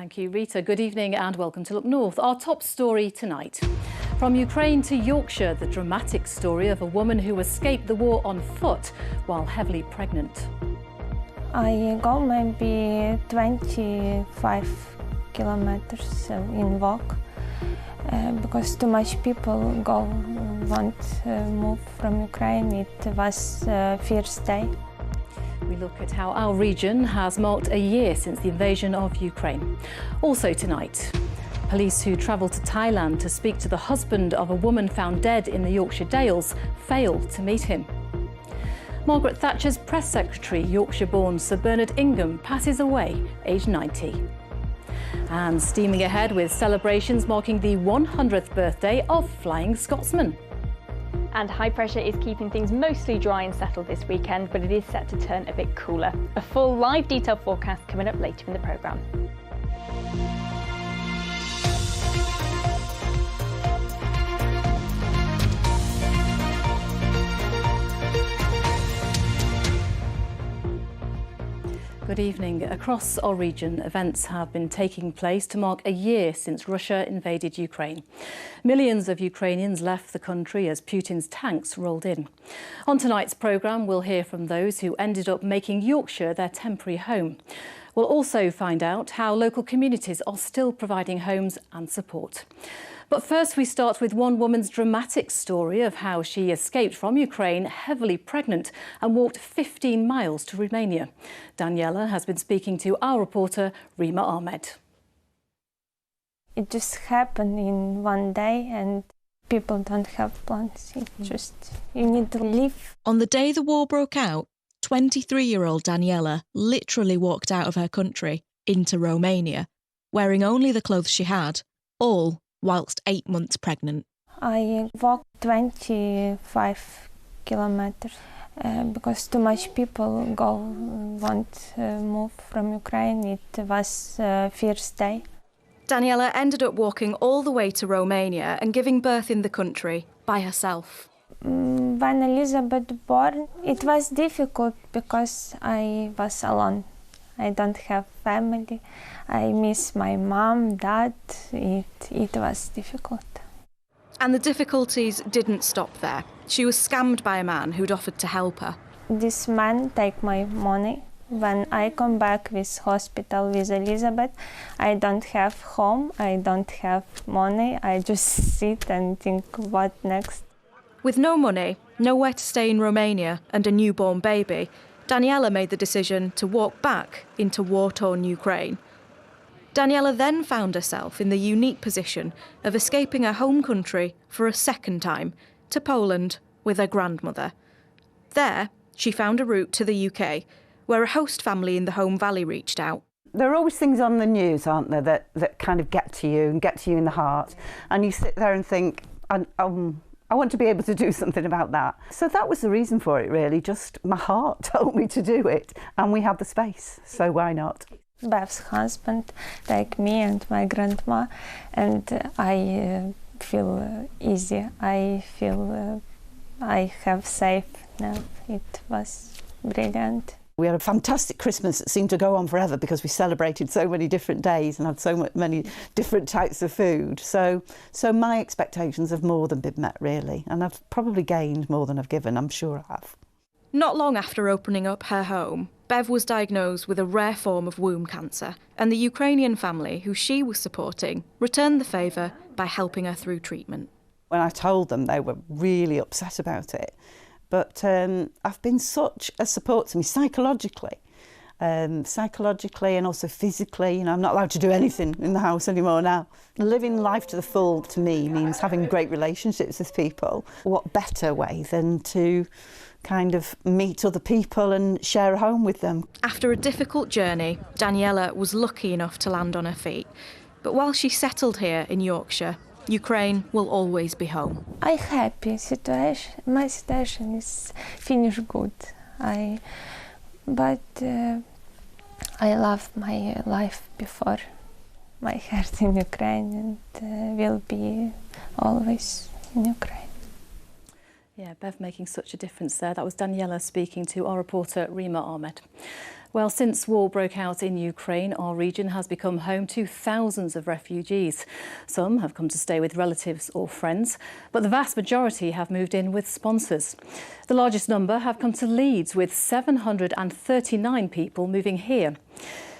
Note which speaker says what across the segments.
Speaker 1: Thank you, Rita. Good evening and welcome to Look North. Our top story tonight. From Ukraine to Yorkshire, the dramatic story of a woman who escaped the war on foot while heavily pregnant.
Speaker 2: I go maybe 25 kilometers in walk because too much people won't move from Ukraine. It was first day.
Speaker 1: We look at how our region has marked a year since the invasion of Ukraine. Also tonight, police who travelled to Thailand to speak to the husband of a woman found dead in the Yorkshire Dales failed to meet him. Margaret Thatcher's press secretary, Yorkshire-born Sir Bernard Ingham, passes away, aged 90. And steaming ahead with celebrations marking the 100th birthday of Flying Scotsman.
Speaker 3: And high pressure is keeping things mostly dry and settled this weekend, but it is set to turn a bit cooler. A full live detailed forecast coming up later in the programme.
Speaker 1: Good evening. Across our region, events have been taking place to mark a year since Russia invaded Ukraine. Millions of Ukrainians left the country as Putin's tanks rolled in. On tonight's programme, we'll hear from those who ended up making Yorkshire their temporary home. We'll also find out how local communities are still providing homes and support. But first, we start with one woman's dramatic story of how she escaped from Ukraine heavily pregnant and walked 15 miles to Romania. Daniela has been speaking to our reporter, Rima Ahmed.
Speaker 2: It just happened in one day and people don't have plans. You need to live.
Speaker 4: On the day the war broke out, 23-year-old Daniela literally walked out of her country into Romania, wearing only the clothes she had, all whilst 8 months pregnant.
Speaker 2: I walked 25 kilometers because too much people won't move from Ukraine. It was first day.
Speaker 4: Daniela ended up walking all the way to Romania and giving birth in the country by herself.
Speaker 2: When Elizabeth born, it was difficult because I was alone. I don't have family. I miss my mom, dad. It was difficult.
Speaker 4: And the difficulties didn't stop there. She was scammed by a man who'd offered to help her.
Speaker 2: This man take my money. When I come back with hospital with Elizabeth, I don't have home, I don't have money. I just sit and think, what next?
Speaker 4: With no money, nowhere to stay in Romania and a newborn baby, Daniela made the decision to walk back into war-torn Ukraine. Daniela then found herself in the unique position of escaping her home country for a second time to Poland with her grandmother. There, she found a route to the UK, where a host family in the Home Valley reached out.
Speaker 5: There are always things on the news, aren't there, that kind of get to you and get to you in the heart. And you sit there and think, I want to be able to do something about that. So that was the reason for it, really. Just my heart told me to do it, and we had the space, so why not?
Speaker 2: Bev's husband take me and my grandma, and I feel easy. I feel I have safe now. It was brilliant.
Speaker 5: We had a fantastic Christmas that seemed to go on forever because we celebrated so many different days and had so many different types of food. So my expectations have more than been met, really, and I've probably gained more than I've given, I'm sure I have.
Speaker 4: Not long after opening up her home, Bev was diagnosed with a rare form of womb cancer, and the Ukrainian family who she was supporting returned the favour by helping her through treatment.
Speaker 5: When I told them, they were really upset about it. But I've been such a support to me psychologically and also physically. You know, I'm not allowed to do anything in the house anymore now. Living life to the full, to me, means having great relationships with people. What better way than to kind of meet other people and share a home with them?
Speaker 4: After a difficult journey, Daniela was lucky enough to land on her feet. But while she settled here in Yorkshire, Ukraine will always be home.
Speaker 2: I'm happy. My situation is finished good. But I love my life before. My heart in Ukraine and will be always in Ukraine.
Speaker 1: Yeah, Bev making such a difference there. That was Daniela speaking to our reporter Rima Ahmed. Well, since war broke out in Ukraine, our region has become home to thousands of refugees. Some have come to stay with relatives or friends, but the vast majority have moved in with sponsors. The largest number have come to Leeds, with 739 people moving here.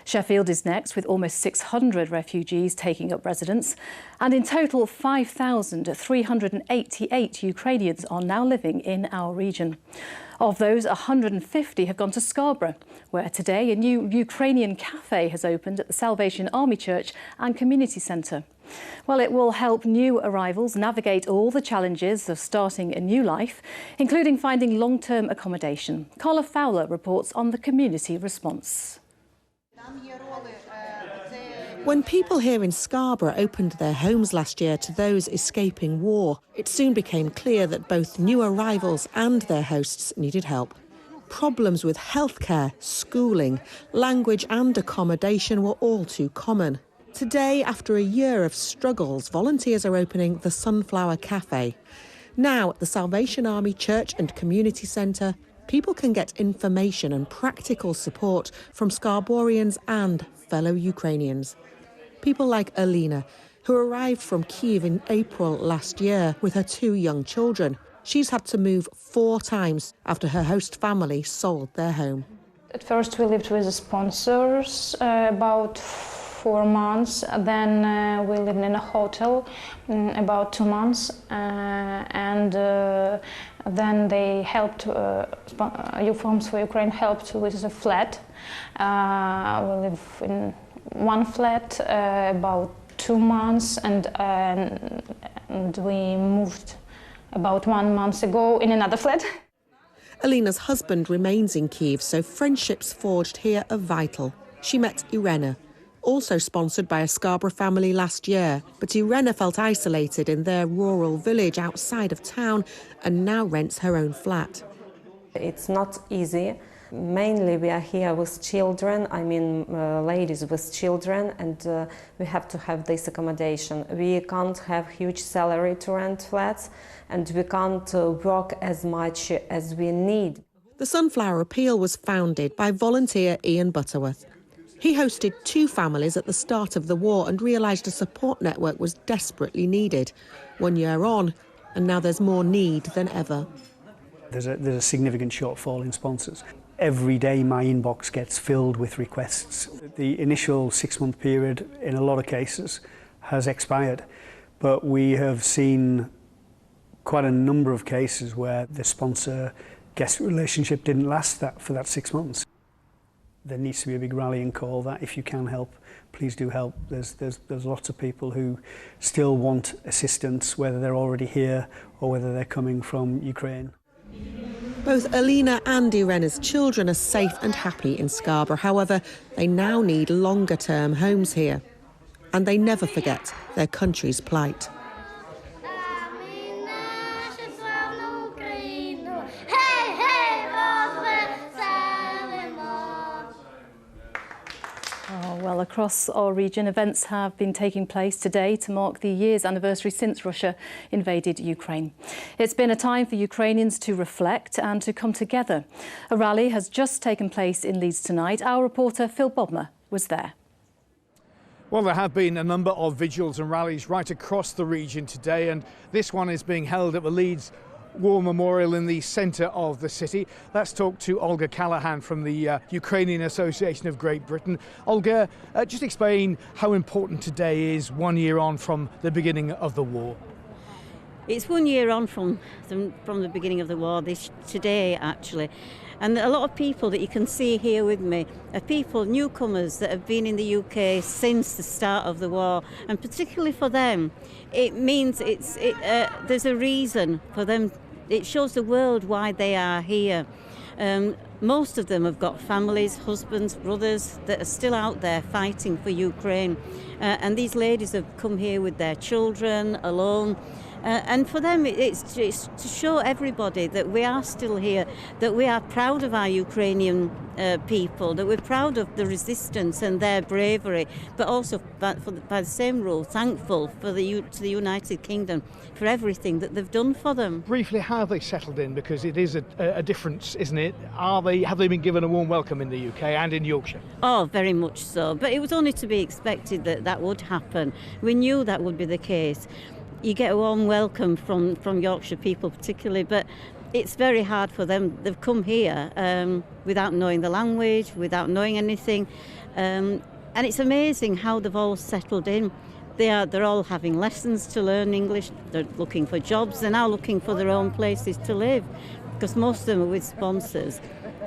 Speaker 1: Sheffield is next, with almost 600 refugees taking up residence. And in total, 5,388 Ukrainians are now living in our region. Of those, 150 have gone to Scarborough, where today a new Ukrainian cafe has opened at the Salvation Army Church and Community Centre. Well, it will help new arrivals navigate all the challenges of starting a new life, including finding long-term accommodation. Carla Fowler reports on the community response.
Speaker 6: When people here in Scarborough opened their homes last year to those escaping war, it soon became clear that both new arrivals and their hosts needed help. Problems with healthcare, schooling, language and accommodation were all too common. Today, after a year of struggles, volunteers are opening the Sunflower Cafe. Now, at the Salvation Army Church and Community Centre, people can get information and practical support from Scarborians and fellow Ukrainians. People like Alina, who arrived from Kyiv in April last year with her 2 young children. She's had to move 4 times after her host family sold their home.
Speaker 7: At first we lived with the sponsors about 4 months, then we lived in a hotel about 2 months, and then they helped, Youth Homes for Ukraine helped with the flat. We live in one flat about 2 months, and we moved about 1 month ago in another flat.
Speaker 6: Alina's husband remains in Kyiv, so friendships forged here are vital. She met Irena, also sponsored by a Scarborough family last year, but Irena felt isolated in their rural village outside of town and now rents her own flat.
Speaker 8: It's not easy. Mainly we are here with children, ladies with children, and we have to have this accommodation. We can't have huge salary to rent flats, and we can't work as much as we need.
Speaker 6: The Sunflower Appeal was founded by volunteer Ian Butterworth. He hosted 2 families at the start of the war and realised a support network was desperately needed. 1 year on, and now there's more need than ever.
Speaker 9: There's a significant shortfall in sponsors. Every day my inbox gets filled with requests. The initial 6-month period, in a lot of cases, has expired, but we have seen quite a number of cases where the sponsor-guest relationship didn't last for that 6 months. There needs to be a big rallying call that if you can help, please do help. There's lots of people who still want assistance, whether they're already here or whether they're coming from Ukraine.
Speaker 6: Both Alina and Irena's children are safe and happy in Scarborough. However, they now need longer-term homes here. And they never forget their country's plight.
Speaker 1: Well, across our region, events have been taking place today to mark the year's anniversary since Russia invaded Ukraine. It's been a time for Ukrainians to reflect and to come together. A rally has just taken place in Leeds tonight. Our reporter Phil Bodmer was there.
Speaker 10: Well, there have been a number of vigils and rallies right across the region today, and this one is being held at the Leeds War Memorial in the centre of the city. Let's talk to Olga Callahan from the Ukrainian Association of Great Britain. Olga, just explain how important today is 1 year on from the beginning of the war.
Speaker 11: It's 1 year on from the beginning of the war, today actually. And a lot of people that you can see here with me are people, newcomers that have been in the UK since the start of the war. And particularly for them, it means there's a reason for them. It shows the world why they are here. Most of them have got families, husbands, brothers that are still out there fighting for Ukraine. And these ladies have come here with their children alone. And for them, it's to show everybody that we are still here, that we are proud of our Ukrainian people, that we're proud of the resistance and their bravery, but also, by the same rule, thankful to the United Kingdom for everything that they've done for them.
Speaker 10: Briefly, how have they settled in? Because it is a difference, isn't it? Have they been given a warm welcome in the UK and in Yorkshire?
Speaker 11: Oh, very much so. But it was only to be expected that would happen. We knew that would be the case. You get a warm welcome from Yorkshire people particularly, but it's very hard for them. They've come here without knowing the language, without knowing anything. And it's amazing how they've all settled in. They're all having lessons to learn English. They're looking for jobs. They're now looking for their own places to live, because most of them are with sponsors,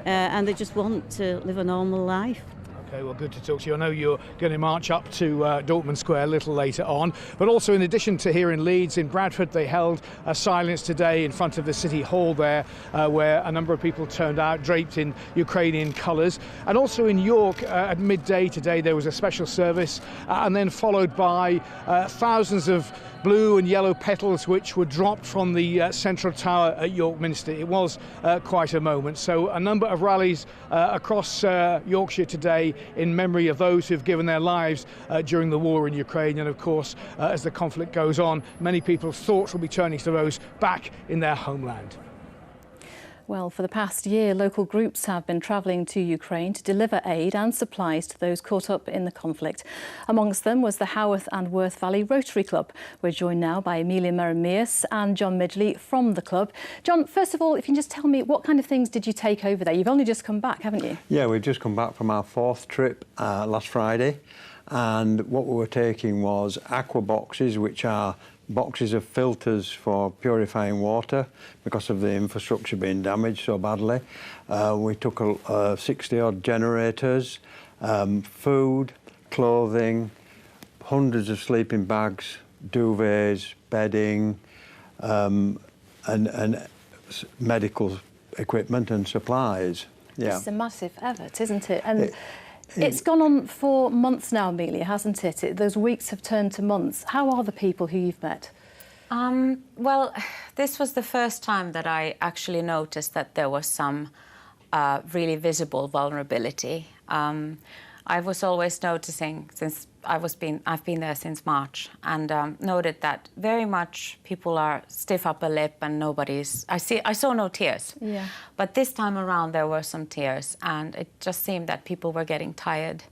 Speaker 11: and they just want to live a normal life.
Speaker 10: Okay, well, good to talk to you. I know you're going to march up to Dortmund Square a little later on, but also in addition to here in Leeds, in Bradford, they held a silence today in front of the City Hall there, where a number of people turned out draped in Ukrainian colours. And also in York at midday today, there was a special service, and then followed by thousands of blue and yellow petals which were dropped from the central tower at York Minster. It was quite a moment. So a number of rallies across Yorkshire today in memory of those who've given their lives during the war in Ukraine. And of course, as the conflict goes on, many people's thoughts will be turning to those back in their homeland.
Speaker 1: Well, for the past year, local groups have been travelling to Ukraine to deliver aid and supplies to those caught up in the conflict. Amongst them was the Haworth and Worth Valley Rotary Club. We're joined now by Amelia Meremias and John Midgley from the club. John, first of all, if you can just tell me, what kind of things did you take over there? You've only just come back, haven't you?
Speaker 12: Yeah, we've just come back from our 4th trip last Friday, and what we were taking was aqua boxes, which are boxes of filters for purifying water because of the infrastructure being damaged so badly. We took 60-odd generators, food, clothing, hundreds of sleeping bags, duvets, bedding, and medical equipment and supplies. Yeah.
Speaker 1: It's a massive effort, isn't it? And it's gone on for months now, Amelia, hasn't it? Those weeks have turned to months. How are the people who you've met?
Speaker 13: Well, this was the first time that I actually noticed that there was some really visible vulnerability. I was always noticing, since I've been there since March, and noted that very much people are stiff upper lip and I saw no tears.
Speaker 1: Yeah.
Speaker 13: But this time around there were some tears, and it just seemed that people were getting tired,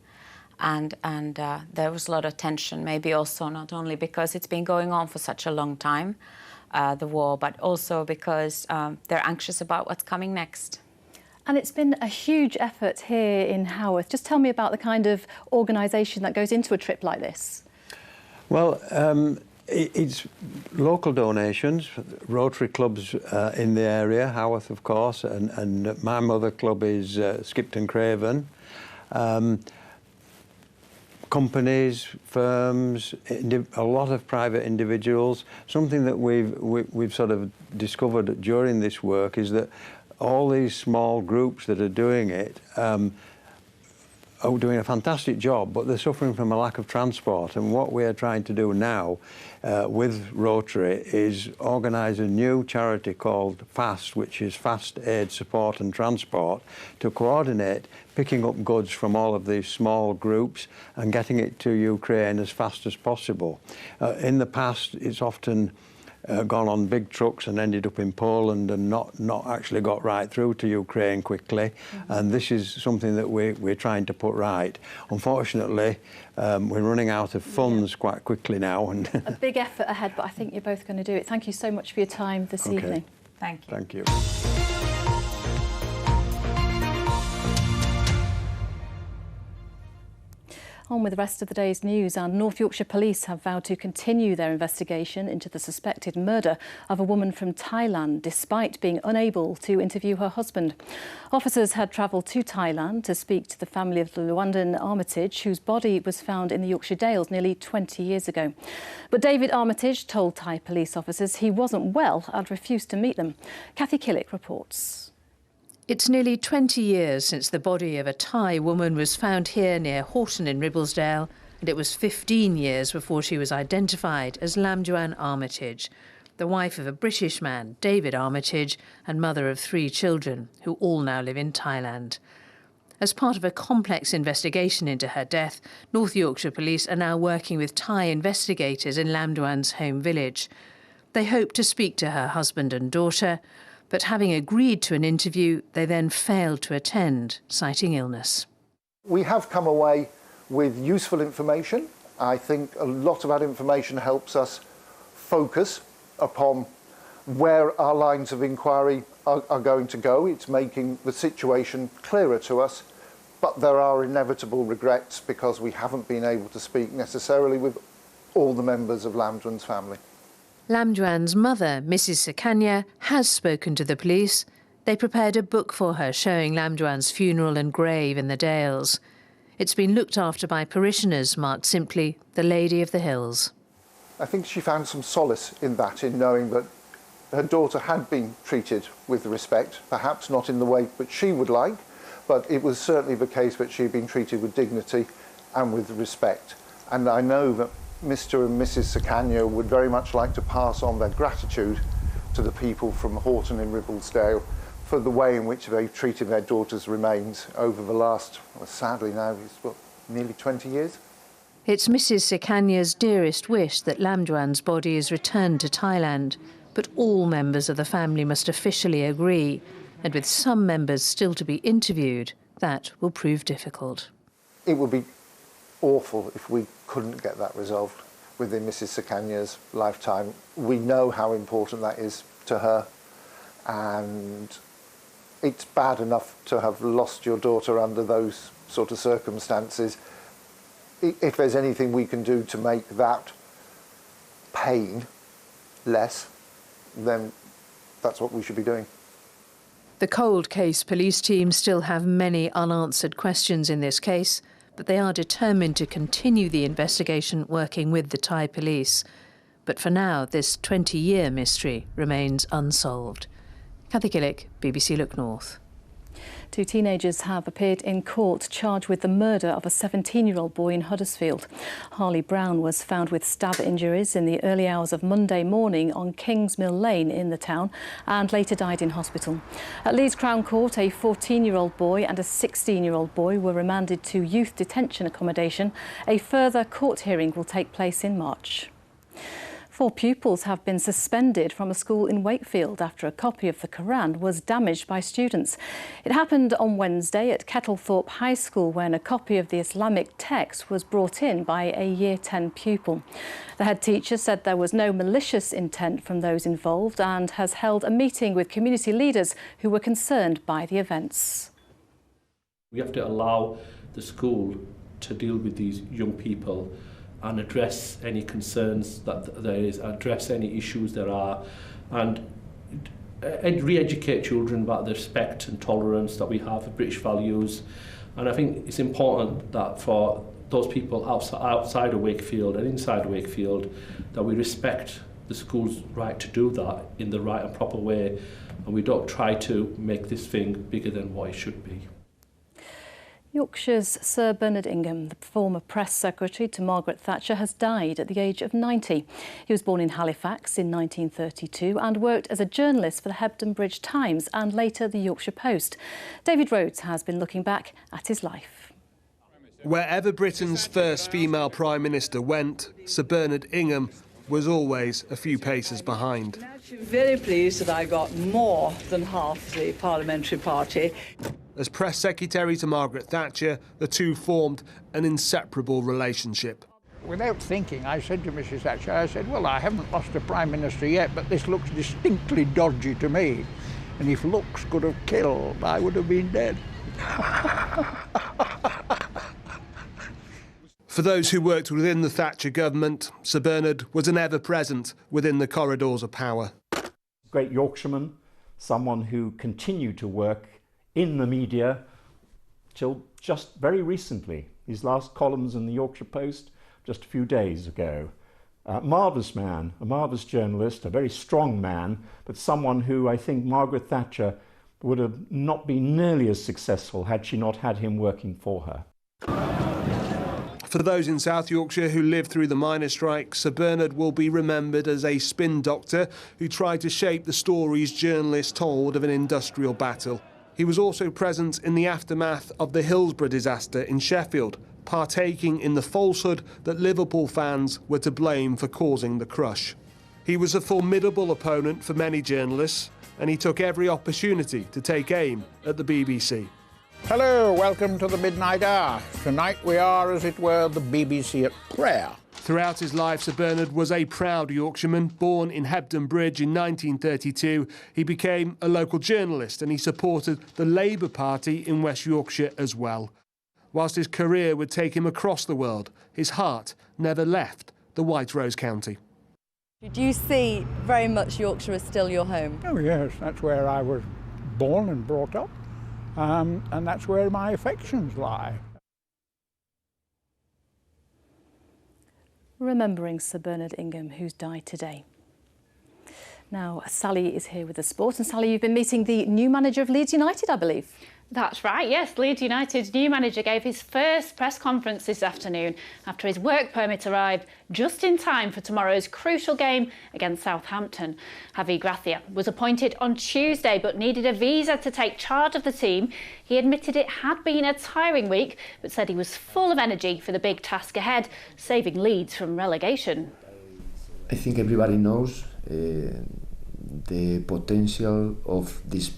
Speaker 13: and there was a lot of tension, maybe also not only because it's been going on for such a long time, the war, but also because they're anxious about what's coming next.
Speaker 1: And it's been a huge effort here in Haworth. Just tell me about the kind of organisation that goes into a trip like this.
Speaker 12: Well, it's local donations, Rotary clubs in the area, Haworth of course, and my mother club is Skipton Craven. Companies, firms, a lot of private individuals. Something that we've sort of discovered during this work is that all these small groups that are doing it are doing a fantastic job, but they're suffering from a lack of transport. And what we're trying to do now with Rotary is organise a new charity called FAST, which is Fast Aid Support and Transport, to coordinate picking up goods from all of these small groups and getting it to Ukraine as fast as possible. In the past, it's often gone on big trucks and ended up in Poland and not actually got right through to Ukraine quickly. And this is something that we're trying to put right. Unfortunately, we're running out of funds quite quickly now. And
Speaker 1: a big effort ahead, but I think you're both going to do it. Thank you so much for your time this evening.
Speaker 13: Thank you.
Speaker 12: Thank you.
Speaker 1: On with the rest of the day's news, and North Yorkshire Police have vowed to continue their investigation into the suspected murder of a woman from Thailand, despite being unable to interview her husband. Officers had travelled to Thailand to speak to the family of the Lwandan Armitage, whose body was found in the Yorkshire Dales nearly 20 years ago. But David Armitage told Thai police officers he wasn't well and refused to meet them. Kathy Killick reports.
Speaker 14: It's nearly 20 years since the body of a Thai woman was found here near Horton in Ribblesdale, and it was 15 years before she was identified as Lamjuan Armitage. the wife of a British man, David Armitage, and mother of 3 children, who all now live in Thailand. As part of a complex investigation into her death, North Yorkshire Police are now working with Thai investigators in Lam Duan's home village. They hope to speak to her husband and daughter, but having agreed to an interview, they then failed to attend, citing illness.
Speaker 15: We have come away with useful information. I think a lot of that information helps us focus upon where our lines of inquiry are going to go. It's making the situation clearer to us, but there are inevitable regrets because we haven't been able to speak necessarily with all the members of Lam Duan's family.
Speaker 14: Lam Duan's mother, Mrs. Sakanya, has spoken to the police. They prepared a book for her showing Lam Duan's funeral and grave in the Dales. It's been looked after by parishioners marked simply the Lady of the Hills.
Speaker 15: I think she found some solace in that, in knowing that her daughter had been treated with respect, perhaps not in the way that she would like, but it was certainly the case that she had been treated with dignity and with respect. And I know that Mr. and Mrs. Sakanya would very much like to pass on their gratitude to the people from Horton in Ribblesdale for the way in which they've treated their daughter's remains over the last, well, sadly now, it's nearly 20 years.
Speaker 14: It's Mrs. Sakanya's dearest wish that Lam Duan's body is returned to Thailand, but all members of the family must officially agree, and with some members still to be interviewed, that will prove difficult.
Speaker 15: It would be awful if we couldn't get that resolved within Mrs. Sakanya's lifetime. We know how important that is to her, and it's bad enough to have lost your daughter under those sort of circumstances. If there's anything we can do to make that pain less, then that's what we should be doing.
Speaker 14: The Cold Case police team still have many unanswered questions in this case, but they are determined to continue the investigation working with the Thai police. But for now, this 20-year mystery remains unsolved. Cathy Gillick, BBC Look North.
Speaker 1: 2 teenagers have appeared in court charged with the murder of a 17-year-old boy in Huddersfield. Harley Brown was found with stab injuries in the early hours of Monday morning on Kingsmill Lane in the town and later died in hospital. At Leeds Crown Court, a 14-year-old boy and a 16-year-old boy were remanded to youth detention accommodation. A further court hearing will take place in March. 4 pupils have been suspended from a school in Wakefield after a copy of the Quran was damaged by students. It happened on Wednesday at Kettlethorpe High School when a copy of the Islamic text was brought in by a Year 10 pupil. The head teacher said there was no malicious intent from those involved and has held a meeting with community leaders who were concerned by the events.
Speaker 16: We have to allow the school to deal with these young people and address any concerns that there is, address any issues there are, and re-educate children about the respect and tolerance that we have for British values. And I think it's important that for those people outside of Wakefield and inside Wakefield, that we respect the school's right to do that in the right and proper way, and we don't try to make this thing bigger than what it should be.
Speaker 1: Yorkshire's Sir Bernard Ingham, the former press secretary to Margaret Thatcher, has died at the age of 90. He was born in Halifax in 1932 and worked as a journalist for the Hebden Bridge Times and later the Yorkshire Post. David Rhodes has been looking back at his life.
Speaker 17: Wherever Britain's first female Prime Minister went, Sir Bernard Ingham was always a few paces behind.
Speaker 18: Very pleased that I got more than half the parliamentary party.
Speaker 17: As press secretary to Margaret Thatcher, the two formed an inseparable relationship.
Speaker 19: Without thinking, I said to Mrs. Thatcher, I said, well, I haven't lost a Prime Minister yet, but this looks distinctly dodgy to me. And if looks could have killed, I would have been dead.
Speaker 17: For those who worked within the Thatcher government, Sir Bernard was an ever-present within the corridors of power.
Speaker 20: Great Yorkshireman, someone who continued to work in the media till just very recently. His last columns in the Yorkshire Post just a few days ago. Marvellous man, a marvellous journalist, a very strong man, but someone who I think Margaret Thatcher would have not been nearly as successful had she not had him working for her.
Speaker 17: For those in South Yorkshire who lived through the miners' strike, Sir Bernard will be remembered as a spin doctor who tried to shape the stories journalists told of an industrial battle. He was also present in the aftermath of the Hillsborough disaster in Sheffield, partaking in the falsehood that Liverpool fans were to blame for causing the crush. He was a formidable opponent for many journalists, and he took every opportunity to take aim at the BBC.
Speaker 19: Hello, welcome to the Midnight Hour. Tonight we are, as it were, the BBC at prayer.
Speaker 17: Throughout his life, Sir Bernard was a proud Yorkshireman. Born in Hebden Bridge in 1932, he became a local journalist and he supported the Labour Party in West Yorkshire as well. Whilst his career would take him across the world, his heart never left the White Rose County.
Speaker 21: Do you see very much Yorkshire as still your home?
Speaker 19: Oh yes, that's where I was born and brought up, and that's where my affections lie.
Speaker 1: Remembering Sir Bernard Ingham, who's died today. Now, Sally is here with the sport. And Sally, you've been meeting the new manager of Leeds United, I believe.
Speaker 22: That's right, yes. Leeds United's new manager gave his first press conference this afternoon after his work permit arrived just in time for tomorrow's crucial game against Southampton. Javi Gracia was appointed on Tuesday but needed a visa to take charge of the team. He admitted it had been a tiring week but said he was full of energy for the big task ahead, saving Leeds from relegation.
Speaker 23: I think everybody knows the potential of this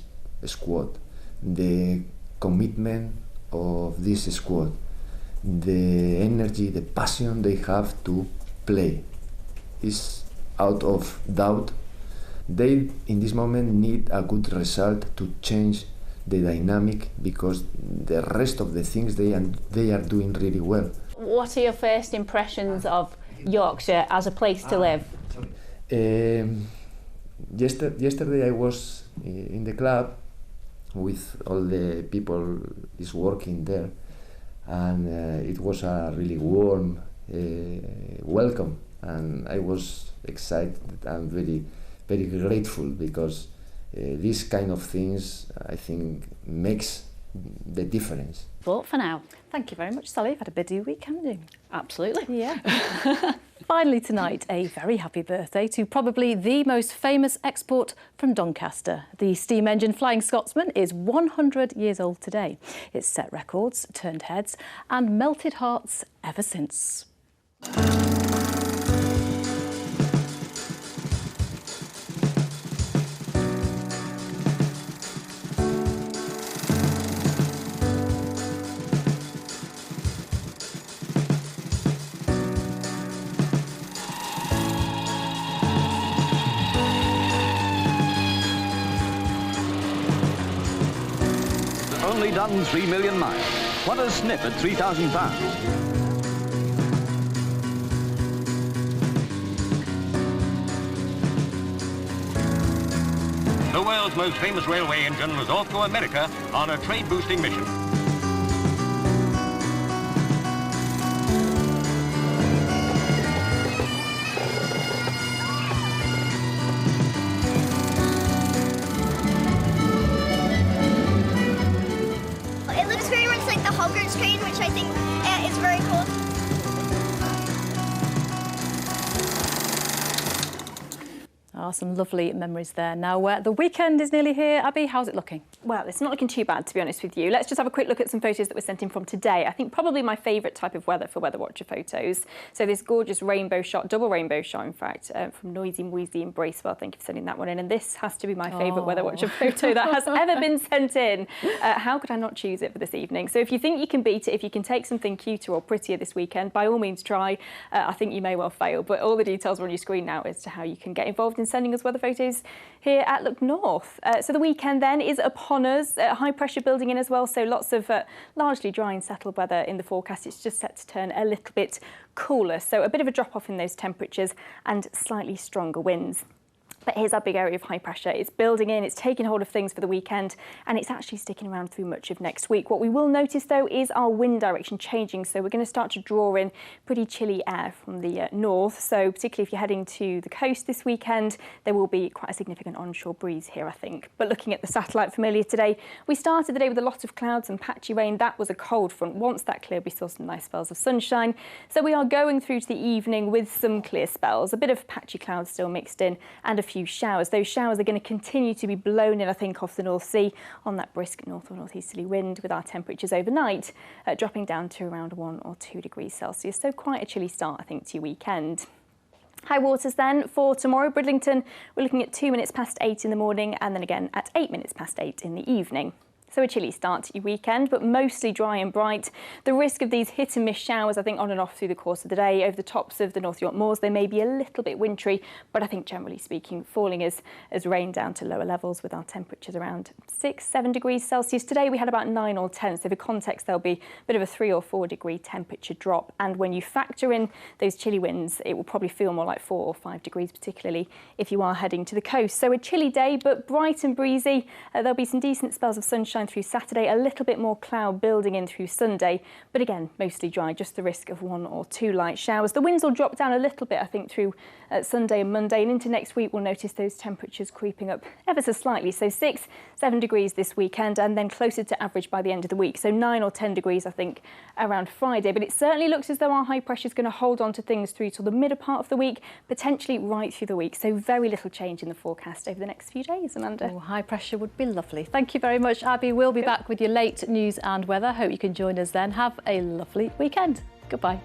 Speaker 23: squad, the commitment of this squad, the energy, the passion they have to play is out of doubt. They, in this moment, need a good result to change the dynamic because the rest of the things they are doing really well.
Speaker 22: What are your first impressions of Yorkshire as a place to live?
Speaker 23: Yesterday I was in the club with all the people is working there, and it was a really warm welcome, and I was excited and very, very grateful because these kind of things I think makes the difference.
Speaker 22: But for now.
Speaker 1: Thank you very much, Sally. You've had a busy week, haven't you?
Speaker 22: Absolutely.
Speaker 1: Yeah. Finally tonight, a very happy birthday to probably the most famous export from Doncaster. The steam engine Flying Scotsman is 100 years old today. It's set records, turned heads and melted hearts ever since.
Speaker 24: Only done 3 million miles. What a snip at £3,000.
Speaker 25: The world's most famous railway engine was off to America on a trade-boosting mission.
Speaker 26: It looks very much like the Hogwarts train, which I think is very cool.
Speaker 1: Some lovely memories there. Now, the weekend is nearly here. Abby, how's it looking?
Speaker 3: Well, it's not looking too bad, to be honest with you. Let's just have a quick look at some photos that were sent in from today. I think probably my favourite type of weather for Weather Watcher photos. So this gorgeous rainbow shot, double rainbow shot, in fact, from Noisy Moisey in Bracewell. Thank you for sending that one in. And this has to be my favourite Weather Watcher photo that has ever been sent in. How could I not choose it for this evening? So if you think you can beat it, if you can take something cuter or prettier this weekend, by all means try. I think you may well fail, but all the details are on your screen now as to how you can get involved in sending us weather photos here at Look North. So the weekend then is upon us. High pressure building in as well, so lots of largely dry and settled weather in the forecast. It's just set to turn a little bit cooler, so a bit of a drop off in those temperatures and slightly stronger winds. But here's our big area of high pressure. It's building in, it's taking hold of things for the weekend, and it's actually sticking around through much of next week. What we will notice, though, is our wind direction changing. So we're going to start to draw in pretty chilly air from the north. So particularly if you're heading to the coast this weekend, there will be quite a significant onshore breeze here, I think. But looking at the satellite from earlier today, we started the day with a lot of clouds and patchy rain. That was a cold front. Once that cleared, we saw some nice spells of sunshine. So we are going through to the evening with some clear spells, a bit of patchy clouds still mixed in, and a few showers. Those showers are going to continue to be blown in, I think, off the North Sea on that brisk north or northeasterly wind, with our temperatures overnight dropping down to around 1 or 2 degrees Celsius. So quite a chilly start, I think, to your weekend. High waters then for tomorrow. Bridlington, we're looking at 2 minutes past 8 in the morning, and then again at 8 minutes past 8 in the evening. So a chilly start to your weekend, but mostly dry and bright. The risk of these hit and miss showers, I think, on and off through the course of the day. Over the tops of the North York moors, they may be a little bit wintry, but I think generally speaking, falling as rain down to lower levels, with our temperatures around 6-7 degrees Celsius. Today we had about 9 or 10, so for context, there'll be a bit of a 3 or 4 degree temperature drop. And when you factor in those chilly winds, it will probably feel more like 4 or 5 degrees, particularly if you are heading to the coast. So a chilly day, but bright and breezy. There'll be some decent spells of sunshine through Saturday, a little bit more cloud building in through Sunday, but again, mostly dry, just the risk of 1 or 2 light showers. The winds will drop down a little bit, I think, through Sunday and Monday, and into next week we'll notice those temperatures creeping up ever so slightly, so 6-7 degrees this weekend, and then closer to average by the end of the week, so 9 or 10 degrees, I think, around Friday. But it certainly looks as though our high pressure is going to hold on to things through till the middle part of the week, potentially right through the week, so very little change in the forecast over the next few days. Amanda?
Speaker 1: Oh, high pressure would be lovely. Thank you very much, Abby. We'll be back with your late news and weather. Hope you can join us then. Have a lovely weekend. Goodbye.